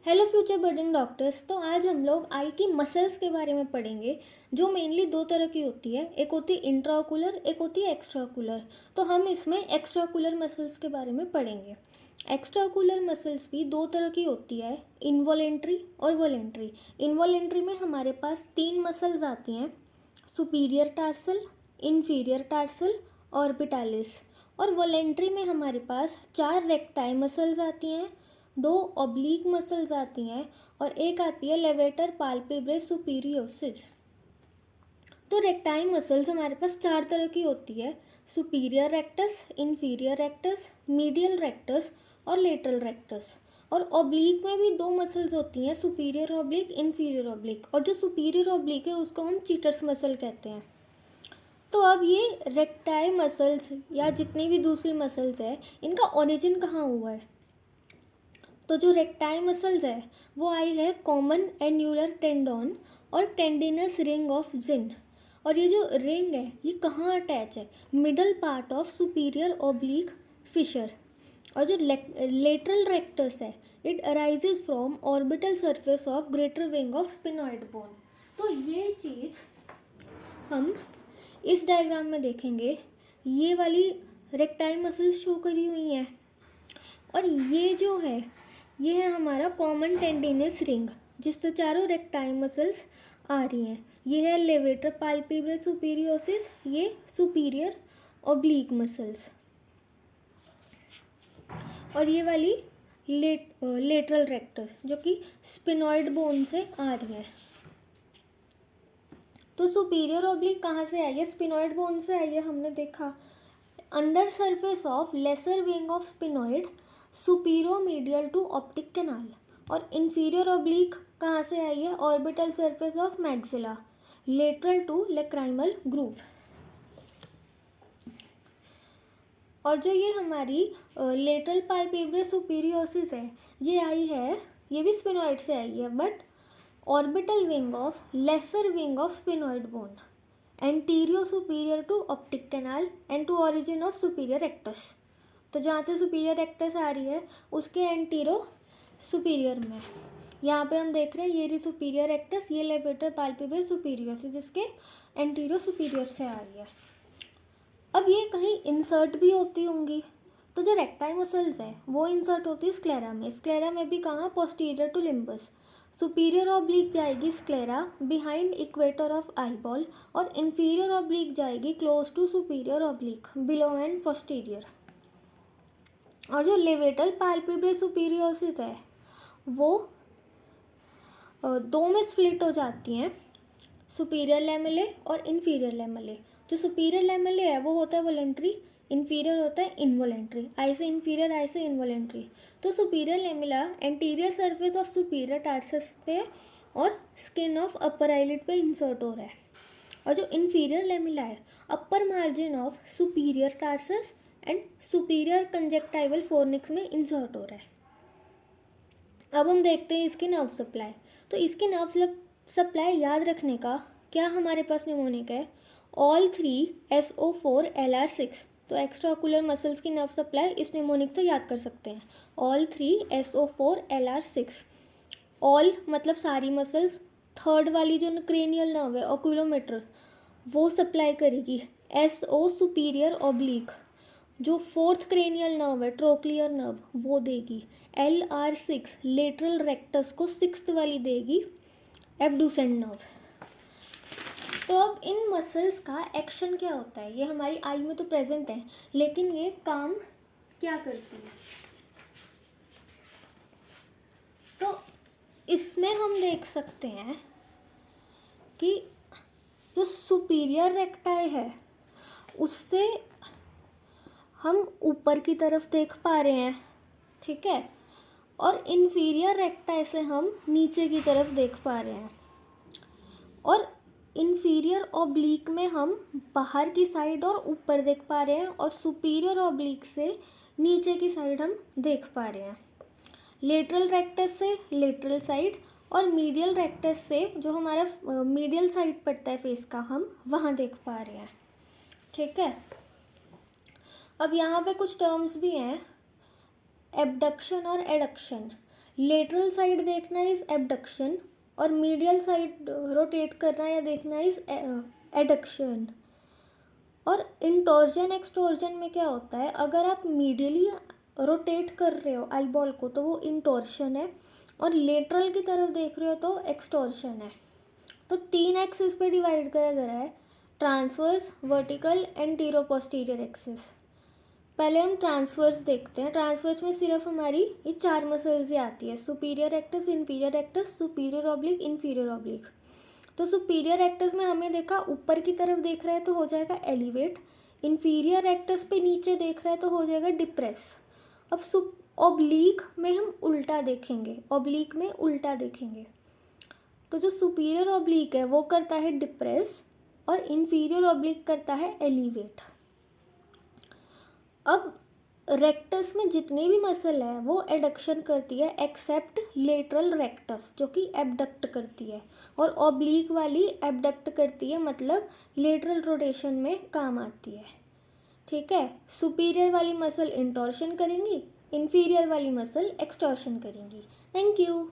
Hello future बर्डिंग doctors. तो आज हम लोग आई की मसल्स के बारे में पढ़ेंगे, जो मेनली दो तरह की होती है। एक होती है इंट्राओकुलर, एक होती है एक्स्ट्राओकुलर। तो हम इसमें एक्स्ट्राओकुलर मसल्स के बारे में पढ़ेंगे। एक्स्ट्राओकुलर मसल्स भी दो तरह की होती है, इनवॉलेंट्री और वॉलेंट्री। इनवॉलेंट्री में हमारे पास तीन मसल्स आती हैं, सुपीरियर टार्सल, इन्फीरियर टार्सल, ऑर्बिटालिस। और वॉलेंट्री में हमारे पास चार रेक्टाई मसल्स आती हैं, दो ऑब्लिक मसल्स आती हैं और एक आती है लेवेटर पाल्पेब्रे सुपीरियोसिस। तो रेक्टाइल मसल्स हमारे पास चार तरह की होती है, superior rectus, inferior rectus, medial rectus और लेटरल रेक्टस। और ऑब्लिक में भी दो मसल्स होती हैं, सुपीरियर ऑब्लिक, इन्फीरियर ऑब्लिक। और जो सुपीरियर ऑब्लिक है उसको हम चीटर्स मसल कहते हैं। तो अब ये रेक्टाइल मसल्स या जितनी भी दूसरी मसल्स है, इनका ओरिजिन कहाँ हुआ है? तो जो रेक्टाइल मसल्स है वो आई है कॉमन एन्यूलर टेंडोन और टेंडिनस रिंग ऑफ जिन। और ये जो रिंग है ये कहाँ अटैच है? Middle part of superior oblique fissure. और जो लेटरल रेक्टस है, it arises from orbital surface of greater wing of sphenoid bone. तो ये चीज़ हम इस डायग्राम में देखेंगे। ये वाली रेक्टाइल मसल्स शो करी हुई हैं और ये जो है ये है हमारा कॉमन टेंडिनस रिंग, जिससे चारों रेक्टाइल मसल्स आ रही हैं। ये है लेवेटर पाल्पेब्रे सुपीरियोसिस, ये सुपीरियर ओब्लिक मसल्स। और ये वाली लेटरल रेक्टस जो कि स्पिनॉइड बोन से आ रही है। तो सुपीरियर ओब्लिक कहाँ से आई है? स्पिनॉइड बोन से आई है, हमने देखा। Under surface of lesser wing of sphenoid superomedial to optic canal. और इंफीरियर ऑब्लिक कहाँ से आई है? Orbital surface of maxilla lateral to lacrimal groove. और जो ये हमारी लेटरल पाल्पेब्रे सुपीरियोसिस है, ये आई है, ये भी स्पिनॉइड से आई है, but orbital wing of lesser wing of sphenoid bone, anterior superior to optic canal and to origin of superior rectus. तो जहाँ से सुपीरियर रेक्टस आ रही है उसके एंटीरो सुपीरियर में, यहाँ पे हम देख रहे हैं ये रही सुपीरियर रेक्टस, ये लेवेटर पाल्पेब्रे सुपीरियर से जिसके एंटीरो सुपीरियर से आ रही है। अब ये कहीं इंसर्ट भी होती होंगी। तो जो रेक्टाइल मसल्स है वो इंसर्ट होती है स्क्लेरा में। स्क्लेरा में भी कहाँ? Posterior to limbus. Superior oblique जाएगी sclera behind equator of eyeball, और इंफीरियर ऑब्लिक जाएगी close to superior oblique below and posterior. और जो लेवेटल पाल्पेब्रे सुपीरियोसिस है वो दो में स्प्लिट हो जाती हैं, सुपीरियर लेमेले और इन्फीरियर लेमेले। जो सुपीरियर लेमेले है वो होता है वॉलेंट्री, इन्फीरियर होता है इनवॉलेंट्री। आई से इन्फीरियर, आई से इनवॉलेंट्री। तो superior lamella anterior surface of superior tarsus पे और स्किन ऑफ अपर आईलिड पे इंसर्ट हो रहा है। और जो इन्फीरियर लेमिला है upper margin of superior tarsus and superior conjunctival fornix में इंसर्ट हो रहा है। अब हम देखते हैं इसकी नर्व सप्लाई। तो इसकी नर्व सप्लाई याद रखने का क्या हमारे पास निमोनिक है? All 3 SO4 LR6। तो एक्स्ट्राओकुलर मसल्स की नर्व सप्लाई इस निमोनिक से याद कर सकते हैं, ऑल 3 SO4 LR6। ऑल मतलब सारी मसल्स, थर्ड वाली जो क्रेनियल नर्व है ऑक्यूलोमीटर वो सप्लाई करेगी। SO सुपीरियर ऑब्लिक, जो फोर्थ क्रेनियल नर्व है ट्रोक्लियर नर्व वो देगी। LR6 लेटरल रेक्टस को सिक्स्थ वाली देगी, एब्डुसेंट नर्व। तो अब इन मसल्स का एक्शन क्या होता है? ये हमारी आई में तो प्रेजेंट है, लेकिन ये काम क्या करती है? तो इसमें हम देख सकते हैं कि जो सुपीरियर रेक्टाई है उससे हम ऊपर की तरफ देख पा रहे हैं, ठीक है, और इन्फीरियर रेक्टाई से हम नीचे की तरफ देख पा रहे हैं। और इन्फीरियर ऑब्लिक में हम बाहर की साइड और ऊपर देख पा रहे हैं, और सुपीरियर ऑब्लिक से नीचे की साइड हम देख पा रहे हैं। लेटरल रेक्टस से लेटरल साइड, और मीडियल रेक्टस से जो हमारा मीडियल साइड पड़ता है फेस का, हम वहाँ देख पा रहे हैं, ठीक है। अब यहाँ पे कुछ टर्म्स भी हैं, एबडक्शन और एडक्शन। लेटरल साइड देखना इज एबडक्शन और मीडियल साइड रोटेट करना या देखना इज एडक्शन। और इंटॉर्जन एक्सटॉर्जन में क्या होता है, अगर आप मीडियली रोटेट कर रहे हो आई बॉल को तो वो इंटॉर्शन है, और लेटरल की तरफ देख रहे हो तो एक्सटॉर्शन है। तो 3 एक्सिस पे डिवाइड करा गया है, transverse, vertical, antero posterior axis. पहले हम ट्रांसवर्स देखते हैं। ट्रांसवर्स में सिर्फ हमारी ये 4 मसल्स ही आती है, superior rectus, inferior rectus, superior oblique, inferior oblique. तो सुपीरियर रेक्टस में हमें देखा ऊपर की तरफ देख रहा है तो हो जाएगा एलिवेट, इंफीरियर रेक्टस पे नीचे देख रहा है तो हो जाएगा डिप्रेस। अब ऑब्लिक में हम उल्टा देखेंगे, ऑब्लिक में उल्टा देखेंगे। तो जो सुपीरियर ऑब्लिक है वो करता है डिप्रेस और इंफीरियर ऑब्लिक करता है एलिवेट। अब रेक्टस में जितनी भी मसल है वो एडक्शन करती है एक्सेप्ट लेटरल रेक्टस जो कि एबडक्ट करती है, और ऑब्लिक वाली एबडक्ट करती है, मतलब लेटरल रोटेशन में काम आती है। ठीक है, सुपीरियर वाली मसल इंटॉर्शन करेंगी, इंफीरियर वाली मसल एक्सटॉर्शन करेंगी। Thank you.